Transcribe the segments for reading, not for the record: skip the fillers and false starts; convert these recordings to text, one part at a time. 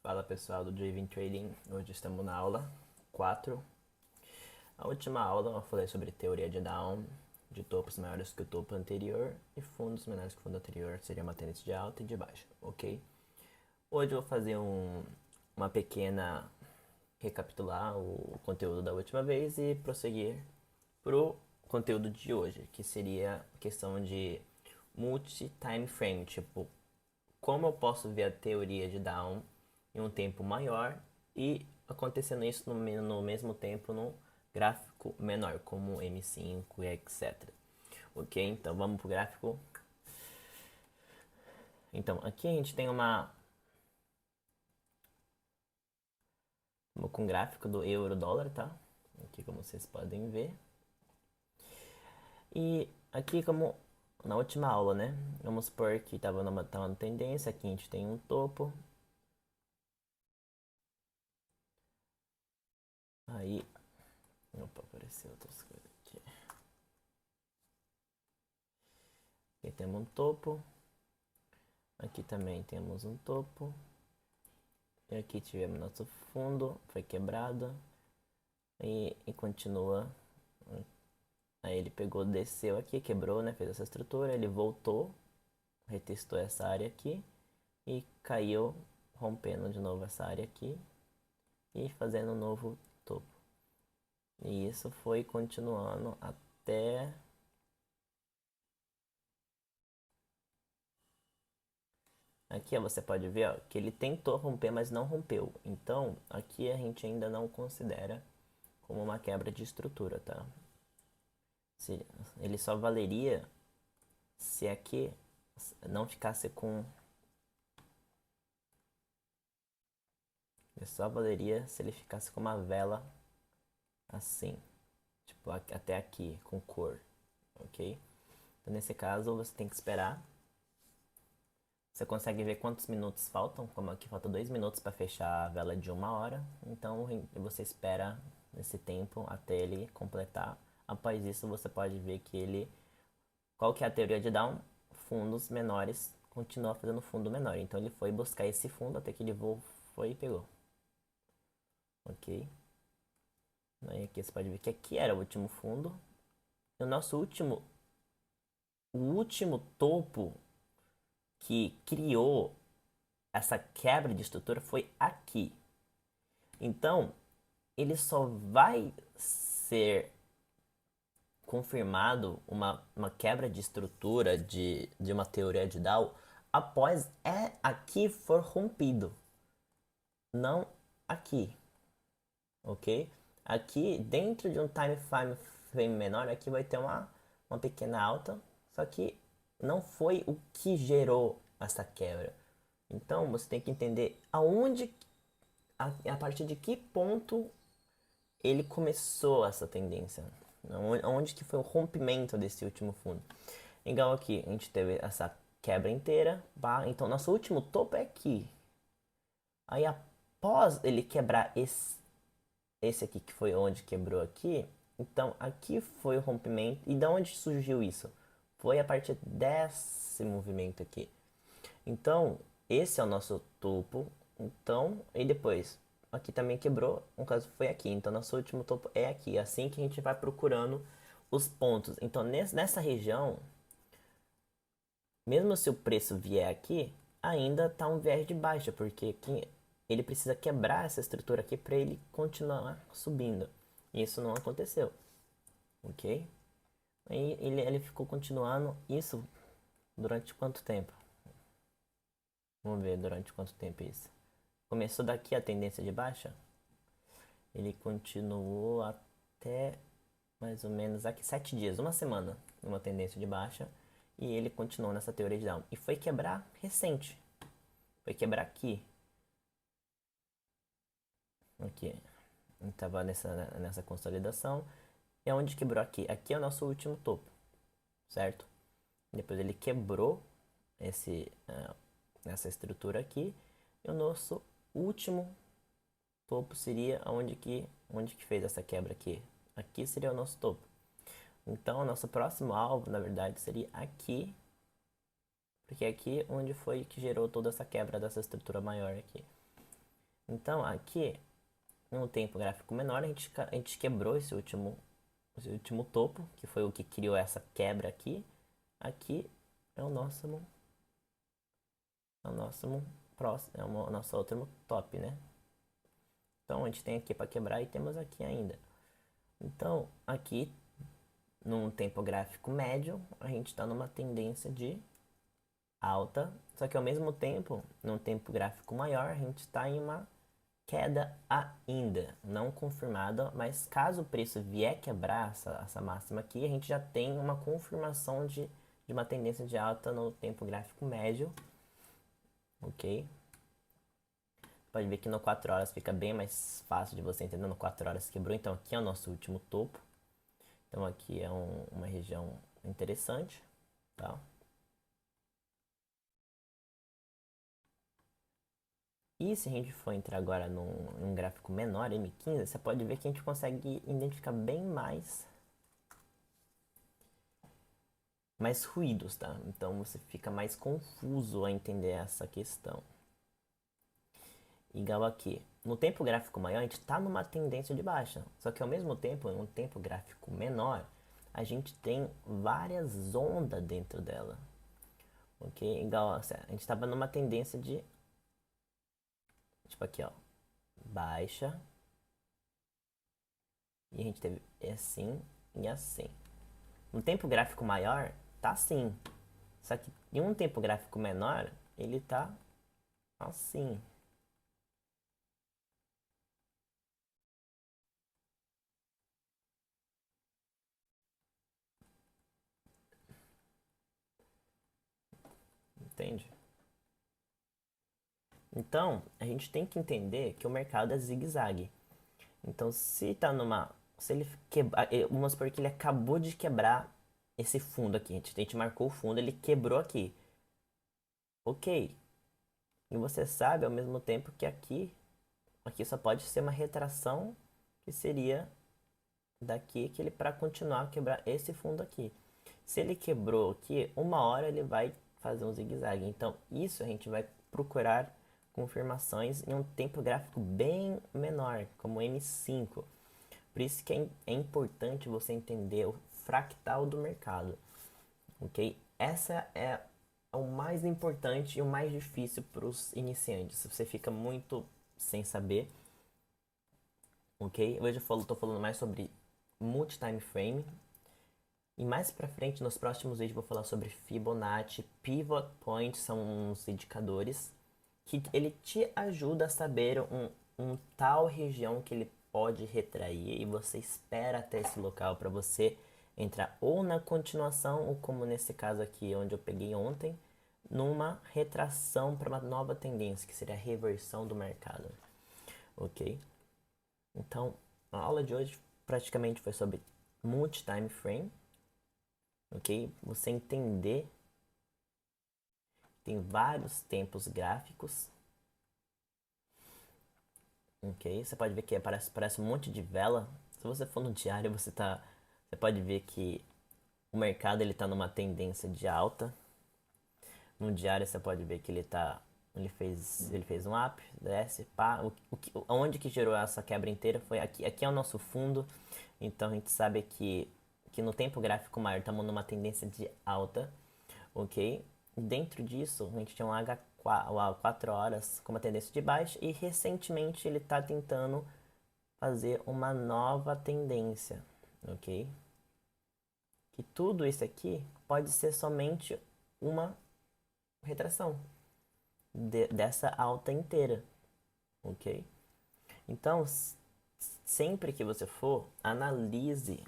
Fala pessoal do Driven Trading, hoje estamos na aula 4. A última aula eu falei sobre teoria de Down, de topos maiores que o topo anterior e fundos menores que o fundo anterior, seria uma tendência de alta e de baixa, ok? Hoje eu vou fazer uma pequena recapitular o conteúdo da última vez e prosseguir pro conteúdo de hoje, que seria a questão de multi-time frame, tipo, como eu posso ver a teoria de Down em um tempo maior e acontecendo isso no mesmo tempo no gráfico menor, como M5 e etc. Ok? Então vamos para o gráfico. Então aqui a gente tem com gráfico do euro dólar, tá? Aqui como vocês podem ver. E aqui como na última aula, né? Vamos supor que estava numa tendência, aqui a gente tem um topo. Aí, opa, apareceu outras coisas aqui. Aqui temos um topo. Aqui também temos um topo. E aqui tivemos nosso fundo, foi quebrado. E continua. Aí ele pegou, desceu aqui, quebrou, né? Fez essa estrutura. Ele voltou, retestou essa área aqui. E caiu, rompendo de novo essa área aqui. E fazendo um novo topo. E isso foi continuando até aqui, ó, você pode ver, ó, que ele tentou romper, mas não rompeu. Então, aqui a gente ainda não considera como uma quebra de estrutura, tá? Ele só valeria se aqui não ficasse com... Ele só valeria se ele ficasse com uma vela assim. Tipo, até aqui, com cor. Ok? Então, nesse caso, você tem que esperar. Você consegue ver quantos minutos faltam? Como aqui falta 2 minutos para fechar a vela de 1 hora. Então você espera esse tempo até ele completar. Após isso você pode ver que ele... Qual que é a teoria de Down? Fundos menores continua fazendo fundo menor. Então ele foi buscar esse fundo até que ele foi e pegou. Ok? Aí aqui você pode ver que aqui era o último fundo. E o nosso o último topo que criou essa quebra de estrutura foi aqui. Então, ele só vai ser confirmado uma quebra de estrutura de uma teoria de Dow após aqui for rompido, não aqui, ok? Aqui, dentro de um time frame menor, aqui vai ter uma pequena alta, só que não foi o que gerou essa quebra. Então, você tem que entender a partir de que ponto ele começou essa tendência. Onde que foi o rompimento desse último fundo. Igual aqui, a gente teve essa quebra inteira, então nosso último topo é aqui. Aí após ele quebrar esse aqui, que foi onde quebrou aqui, então aqui foi o rompimento. E de onde surgiu isso? Foi a partir desse movimento aqui. Então, esse é o nosso topo. Então, e depois, aqui também quebrou, no caso foi aqui. Então, nosso último topo é aqui. É assim que a gente vai procurando os pontos. Então, nessa região, mesmo se o preço vier aqui, ainda está um viés de baixa, porque ele precisa quebrar essa estrutura aqui para ele continuar subindo. E isso não aconteceu, ok? Aí ele ficou continuando isso durante quanto tempo? Vamos ver durante quanto tempo isso. Começou daqui a tendência de baixa, ele continuou até mais ou menos aqui 7 dias, uma semana, numa tendência de baixa, e ele continuou nessa teoria de Down. E foi quebrar recente, foi quebrar aqui. Aqui, a gente estava nessa consolidação, e aonde quebrou aqui? Aqui é o nosso último topo, certo? Depois ele quebrou essa estrutura aqui, e o nosso último topo seria onde que fez essa quebra aqui. Aqui seria o nosso topo. Então, o nosso próximo alvo, na verdade, seria aqui, porque é aqui onde foi que gerou toda essa quebra dessa estrutura maior aqui. Então aqui, num tempo gráfico menor, a gente quebrou esse último topo, que foi o que criou essa quebra aqui. Aqui é o nosso próximo, é o nosso último top, né? Então a gente tem aqui para quebrar e temos aqui ainda. Então aqui, num tempo gráfico médio, a gente está numa tendência de alta, só que ao mesmo tempo, num tempo gráfico maior, a gente está em uma queda ainda, não confirmada, mas caso o preço vier quebrar essa máxima aqui, a gente já tem uma confirmação de uma tendência de alta no tempo gráfico médio, ok? Pode ver que no 4 horas fica bem mais fácil de você entender, no 4 horas quebrou, então aqui é o nosso último topo, então aqui é uma região interessante, tá? E se a gente for entrar agora num gráfico menor, M15, você pode ver que a gente consegue identificar bem mais ruídos, tá? Então você fica mais confuso a entender essa questão. Igual aqui, no tempo gráfico maior a gente está numa tendência de baixa, só que ao mesmo tempo, em um tempo gráfico menor, a gente tem várias ondas dentro dela, ok? Igual a gente estava numa tendência de, tipo aqui ó, baixa, e a gente teve assim e assim. No tempo gráfico maior, tá assim. Só que em um tempo gráfico menor, ele tá assim. Entende? Então, a gente tem que entender que o mercado é zigue-zague. Então, se tá numa. Se ele quebrar. Vamos supor que ele acabou de quebrar esse fundo aqui. A gente marcou o fundo, ele quebrou aqui. Ok. E você sabe ao mesmo tempo que aqui só pode ser uma retração que seria daqui que ele para continuar a quebrar esse fundo aqui. Se ele quebrou aqui, uma hora ele vai fazer um zigue-zague. Então, isso a gente vai procurar confirmações em um tempo gráfico bem menor, como M5. Por isso que é importante você entender o fractal do mercado, ok? Essa é o mais importante e o mais difícil para os iniciantes. Se você fica muito sem saber, ok? Hoje eu estou falando mais sobre multi-time frame. E mais pra frente, nos próximos vídeos, vou falar sobre Fibonacci. Pivot Point são uns indicadores que ele te ajuda a saber um tal região que ele pode retrair e você espera até esse local para você entrar ou na continuação ou como nesse caso aqui onde eu peguei ontem, numa retração para uma nova tendência que seria a reversão do mercado, ok? Então a aula de hoje praticamente foi sobre multi-time frame, ok? Você entender tem vários tempos gráficos, ok? Você pode ver que parece um monte de vela. Se você for no diário, você pode ver que o mercado ele está numa tendência de alta. No diário você pode ver que ele fez um up, desce, pá. Onde que gerou essa quebra inteira foi aqui. Aqui é o nosso fundo, então a gente sabe que no tempo gráfico maior estamos numa tendência de alta, ok? Dentro disso, a gente tinha um H4 horas com uma tendência de baixa e recentemente ele está tentando fazer uma nova tendência, ok? Que tudo isso aqui pode ser somente uma retração dessa alta inteira, ok? Então, sempre que você for, analise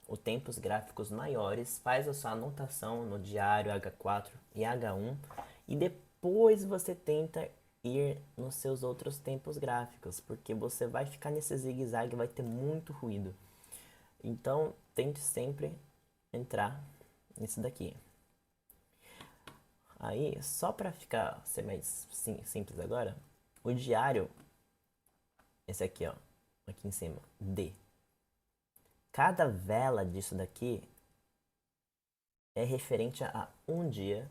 os tempos gráficos maiores, faz a sua anotação no diário H4 e H1 e depois você tenta ir nos seus outros tempos gráficos, porque você vai ficar nesse zigue-zague, vai ter muito ruído. Então, tente sempre entrar nisso daqui. Aí, só para ser mais simples agora, o diário, esse aqui, ó, aqui em cima, D. Cada vela disso daqui é referente a um dia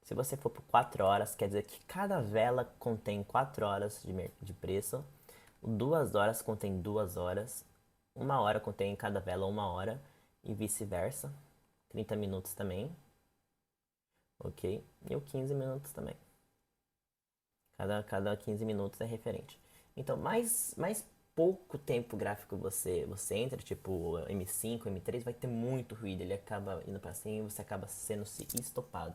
Se você for por 4 horas, quer dizer que cada vela contém 4 horas de preço, 2 horas contém 2 horas, 1 hora contém cada vela 1 hora e vice-versa. 30 minutos também, ok? E o 15 minutos também. Cada 15 minutos é referente. Então, mais pouco tempo gráfico você entra, tipo M5, M3, vai ter muito ruído, ele acaba indo pra cima e você acaba sendo se estopado.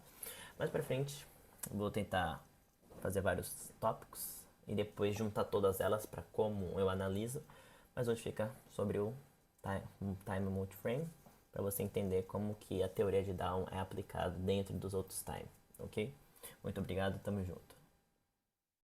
Mais pra frente, eu vou tentar fazer vários tópicos e depois juntar todas elas para como eu analiso, mas hoje fica sobre o time multiframe, para você entender como que a teoria de Down é aplicada dentro dos outros time, ok? Muito obrigado, tamo junto.